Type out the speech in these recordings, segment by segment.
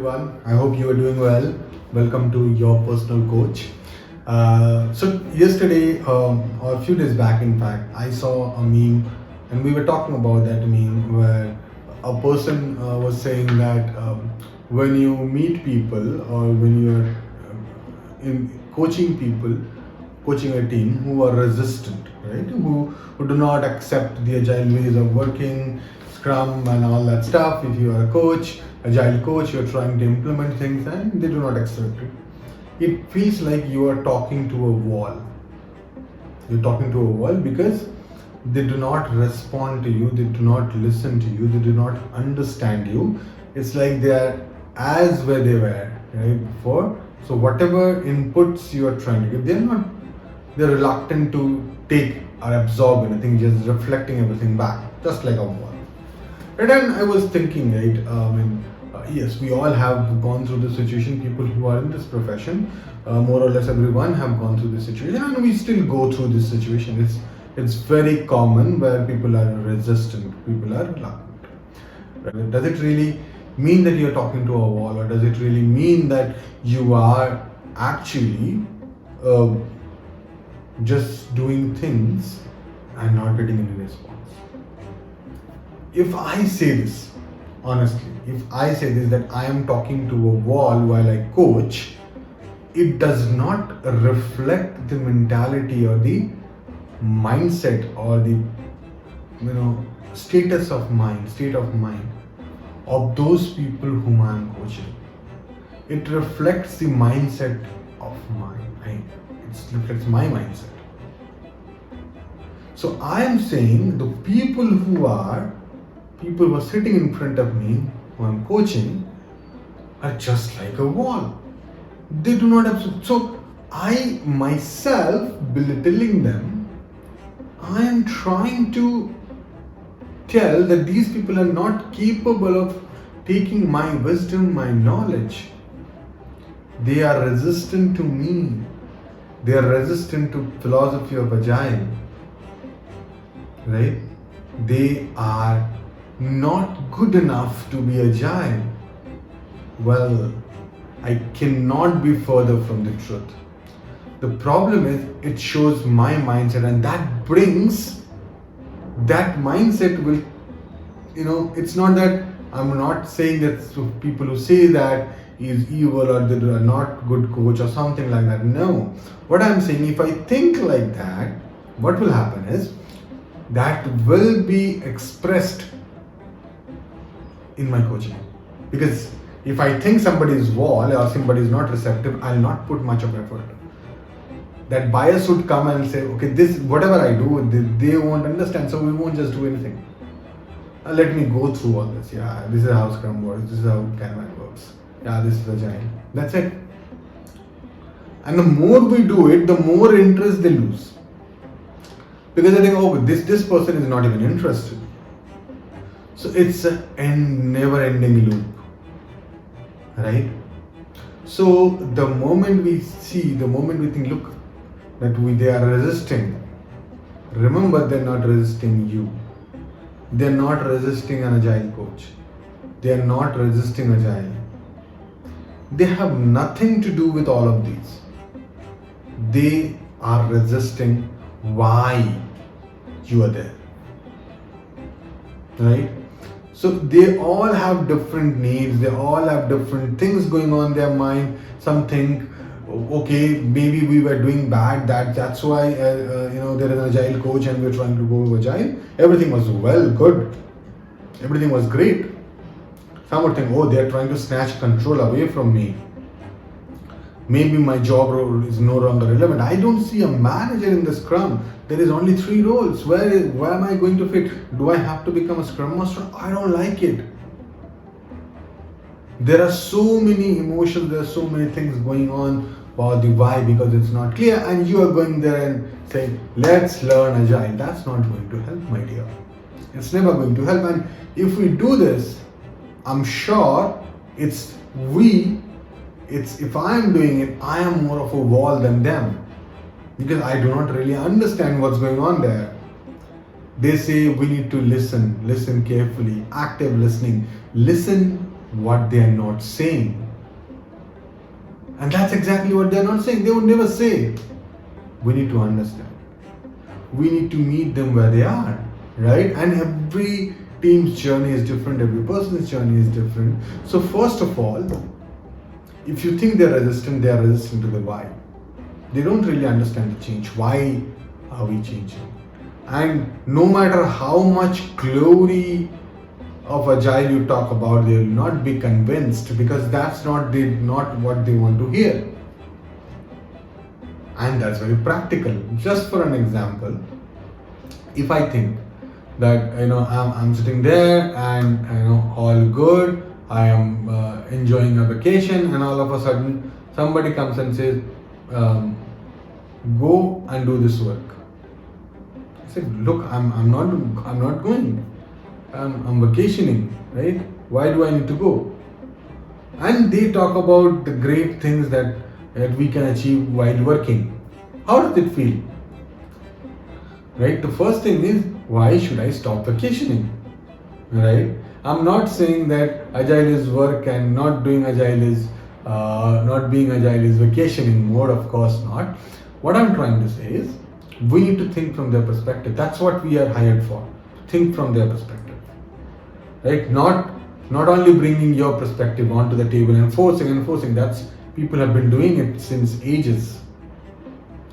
everyone. I hope you are doing well. Welcome to your personal coach. So yesterday, or a few days back, in fact, I saw a meme, and we were talking about that meme where a person was saying that when you meet people or when you are in coaching people, coaching a team who are resistant, right? Who do not accept the agile ways of working, Scrum and all that stuff. If you are a coach, agile coach, you're trying to implement things and they do not accept it. It feels like you are talking to a wall. You're talking to a wall because they do not respond to you, they do not listen to you, they do not understand you. It's like they are as where they were right before. So whatever inputs you are trying to give, they're reluctant to take or absorb anything, just reflecting everything back, just like a wall. And then I was thinking, right, yes, we all have gone through this situation. People who are in this profession, more or less everyone have gone through this situation, and we still go through this situation. It's very common where people are resistant, people are reluctant. Right? Does it really mean that you're talking to a wall, or does it really mean that you are actually just doing things and not getting any response? If I say this, honestly, if I say this that I am talking to a wall while I coach, it does not reflect the mentality or the mindset or the state of mind of those people whom I am coaching. It reflects the mindset of mine. It reflects my mindset. So I am saying the people who are sitting in front of me, who I'm coaching, are just like a wall. They do not have. So I myself belittling them, I am trying to tell that these people are not capable of taking my wisdom, my knowledge. They are resistant to me. They are resistant to philosophy of Agile. Right? They are not good enough to be agile. Well, I cannot be further from the truth. The problem is it shows my mindset, and that mindset will, it's not that I'm not saying that people who say that is evil or they are not good coach or something like that. No. What I'm saying, if I think like that, what will happen is that will be expressed in my coaching. Because if I think somebody is wall or somebody is not receptive, I'll not put much of effort. That bias would come and say, okay, this whatever I do, they won't understand, so we won't just do anything. Let me go through all this. Yeah, this is how Scrum works, this is how Kanban works. Yeah, this is Agile. That's it. And the more we do it, the more interest they lose. Because they think, oh, this person is not even interested. So it's a never-ending loop, right? So the moment we think, look, that they are resisting, remember they're not resisting you. They're not resisting an agile coach. They are not resisting Agile. They have nothing to do with all of these. They are resisting why you are there, right? So they all have different needs, they all have different things going on in their mind. Some think, okay, maybe we were doing bad, that's why there is an agile coach and we're trying to go agile. Everything was good, everything was great. Some would think, oh, they're trying to snatch control away from me. Maybe my job role is no longer relevant. I don't see a manager in the Scrum. There is only 3 roles. Where am I going to fit? Do I have to become a Scrum Master? I don't like it. There are so many emotions, there are so many things going on about the why, because it's not clear, and you are going there and saying, let's learn Agile. That's not going to help, my dear. It's never going to help. And if we do this, I'm sure if I am doing it, I am more of a wall than them, because I do not really understand what's going on there. They say we need to listen carefully, active listening. Listen what they are not saying. And that's exactly what they're not saying. They would never say. We need to understand. We need to meet them where they are, right? And every team's journey is different, every person's journey is different. So first of all, if you think they are resistant to the why. They don't really understand the change. Why are we changing? And no matter how much glory of Agile you talk about, they will not be convinced, because that's not what they want to hear. And that's very practical. Just for an example, if I think that I'm sitting there and all good, I am enjoying a vacation, and all of a sudden somebody comes and says, go and do this work. I said, look, I'm not going. I'm vacationing, right? Why do I need to go? And they talk about the great things that we can achieve while working. How does it feel? Right? The first thing is, why should I stop vacationing? Right? I'm not saying that Agile is work and not doing Agile is not being Agile is vacationing mode. Of course not. What I'm trying to say is, we need to think from their perspective. That's what we are hired for. Think from their perspective. Right? Not only bringing your perspective onto the table and enforcing. That's, people have been doing it since ages.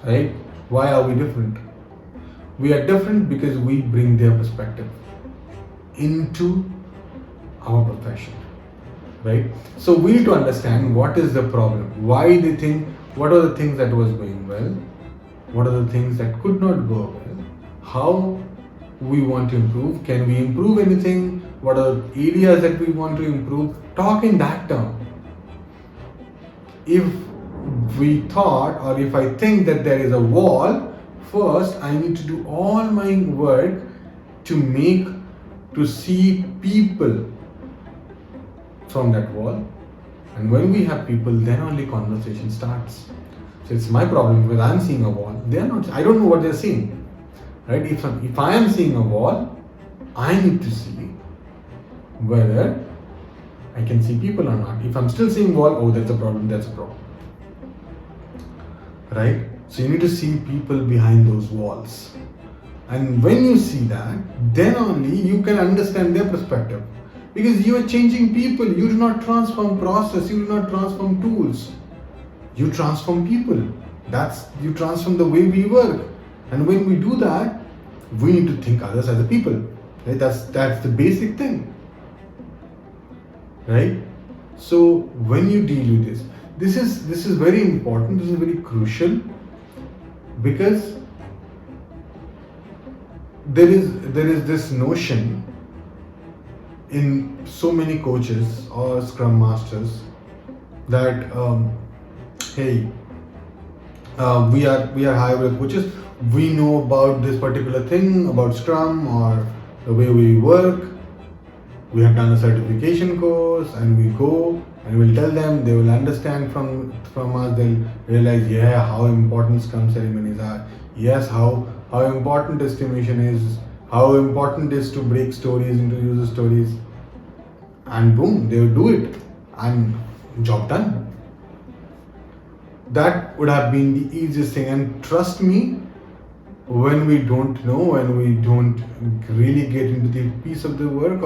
Right? Why are we different? We are different because we bring their perspective into our profession. Right? So we need to understand what is the problem, why they think, what are the things that was going well, what are the things that could not go well, how we want to improve, can we improve anything, what are the areas that we want to improve. Talk in that term. If we thought, or if I think that there is a wall, first I need to do all my work to see people from that wall. And when we have people, then only conversation starts. So it's my problem because I'm seeing a wall. They are not. I don't know what they're seeing. Right? If I am seeing a wall, I need to see whether I can see people or not. If I'm still seeing wall, oh, that's a problem. Right? So you need to see people behind those walls. And when you see that, then only you can understand their perspective. Because you are changing people. You do not transform process. You do not transform tools. You transform people. You transform the way we work. And when we do that, we need to think others as a people. Right? That's the basic thing. Right? So when you deal with this is very important. This is very crucial, because there is this notion in so many coaches or Scrum Masters that hey, we are higher coaches. We know about this particular thing about Scrum or the way we work. We have done a certification course, and we go and we'll tell them. They will understand from us. They'll realize, how important Scrum ceremonies are. Yes, how important estimation is. How important it is to break stories into user stories. And boom, they will do it. And job done. That would have been the easiest thing. And trust me, when we don't know, when we don't really get into the piece of the work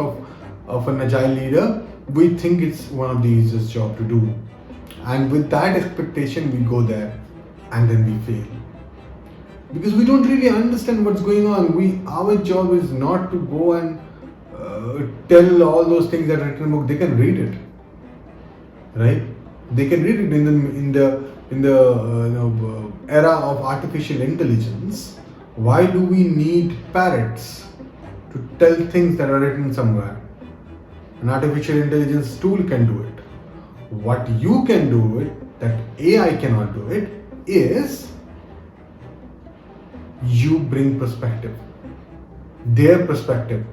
of an agile leader, we think it's one of the easiest job to do. And with that expectation, we go there and then we fail. Because we don't really understand what's going on. Our job is not to go and tell all those things that are written in the book. They can read it, right? They can read it in the era of artificial intelligence. Why do we need parrots to tell things that are written somewhere? An artificial intelligence tool can do it. What you can do it, that AI cannot do it, is you bring perspective, their perspective,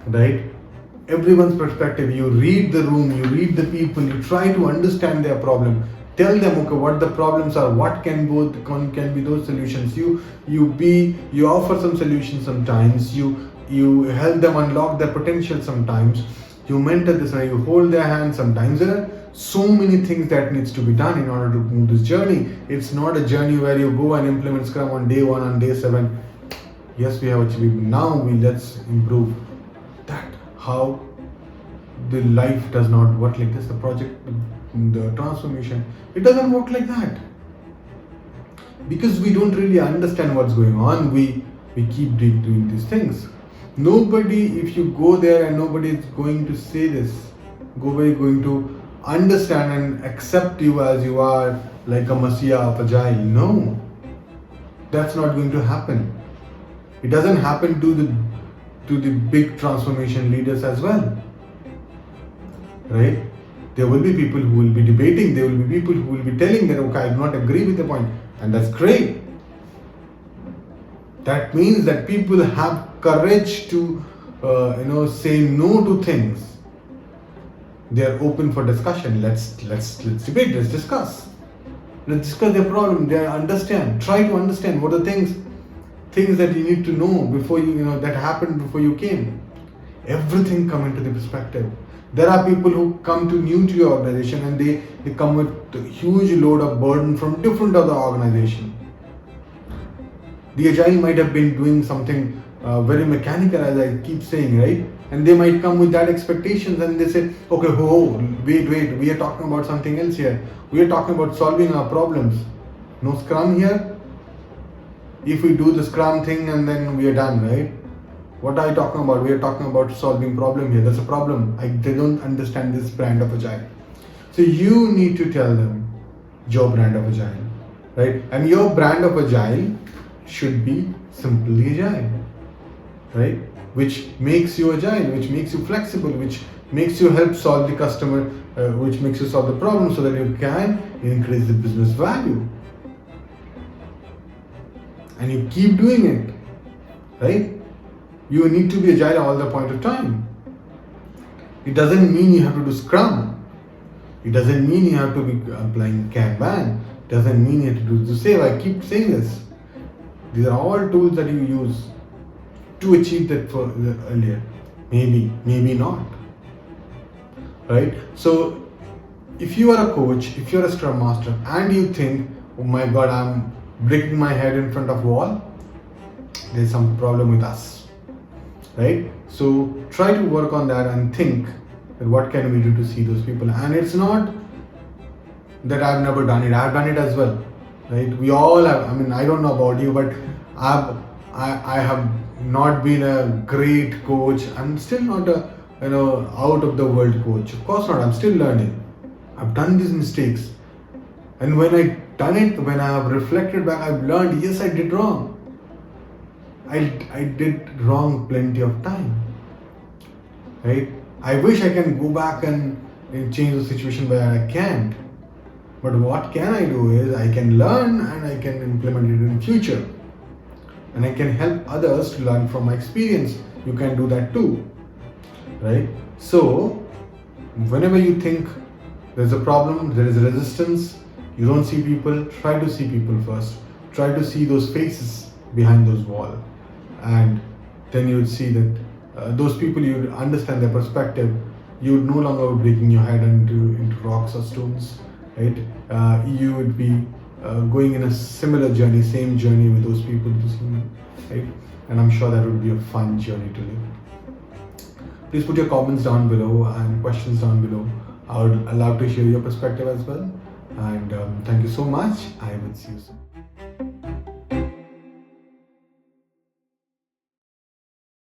right? Everyone's perspective. You read the room, you read the people, you try to understand their problem. Tell them, okay, what the problems are, what can be those solutions. You offer some solutions sometimes. You help them unlock their potential sometimes. you mentor this and you hold their hand. Sometimes there are so many things that needs to be done in order to move this journey. It's not a journey where you go and implement Scrum on day 1, on day 7. Yes, we have achieved. Now let's improve that. How the life does not work like this. The project, the transformation, it doesn't work like that. Because we don't really understand what's going on, we keep doing these things. Nobody, if you go there and nobody is going to say this, nobody going to understand and accept you as you are, like a messiah of Agile. No, that's not going to happen. It doesn't happen to the big transformation leaders as well, right? There will be people who will be debating. There will be people who will be telling that, okay, I do not agree with the point, and that's great. That means that people have courage to, say no to things. They are open for discussion. Let's debate. Let's discuss. Let's discuss their problem. They understand. Try to understand what are things that you need to know before that happened before you came. Everything come into the perspective. There are people who come new to your organization and they come with a huge load of burden from different other organization. The Agile might have been doing something very mechanical, as I keep saying, right? And they might come with that expectations and they say, okay, wait, we are talking about something else here. We are talking about solving our problems. No Scrum here? If we do the Scrum thing and then we are done, right? What are you talking about? We are talking about solving problem here. That's a problem. They don't understand this brand of Agile. So you need to tell them your brand of Agile, right? And your brand of Agile should be simply Agile, right? Which makes you Agile, which makes you flexible, which makes you help solve the customer, which makes you solve the problem so that you can increase the business value. And you keep doing it, right? You need to be Agile all the point of time. It doesn't mean you have to do Scrum. It doesn't mean you have to be applying Kanban. It doesn't mean you have to do the same. I keep saying this. These are all tools that you use to achieve that for earlier. Maybe not. Right? So if you are a coach, if you're a Scrum Master and you think, oh my God, I'm breaking my head in front of wall, there's some problem with us. Right? So try to work on that and think that what can we do to see those people. And it's not that I've never done it. I've done it as well. Right? We all have. I mean, I don't know about you, but I have not been a great coach. I'm still not a out of the world coach. Of course not. I'm still learning. I've done these mistakes, and when I done it, when I have reflected back, I've learned. Yes, I did wrong. I did wrong plenty of time. Right? I wish I can go back and change the situation, but I can't. But what can I do is I can learn and I can implement it in future. And I can help others to learn from my experience. You can do that too. Right? So, whenever you think there's a problem, there is a resistance, you don't see people, try to see people first. Try to see those faces behind those walls. And then you would see that those people, you would understand their perspective. You would no longer be breaking your head into rocks or stones. Right? You would be going in a similar journey, same journey with those people, right? And I'm sure that would be a fun journey to live. Please put your comments down below and questions down below. I would love to hear your perspective as well. And thank you so much. I will see you soon.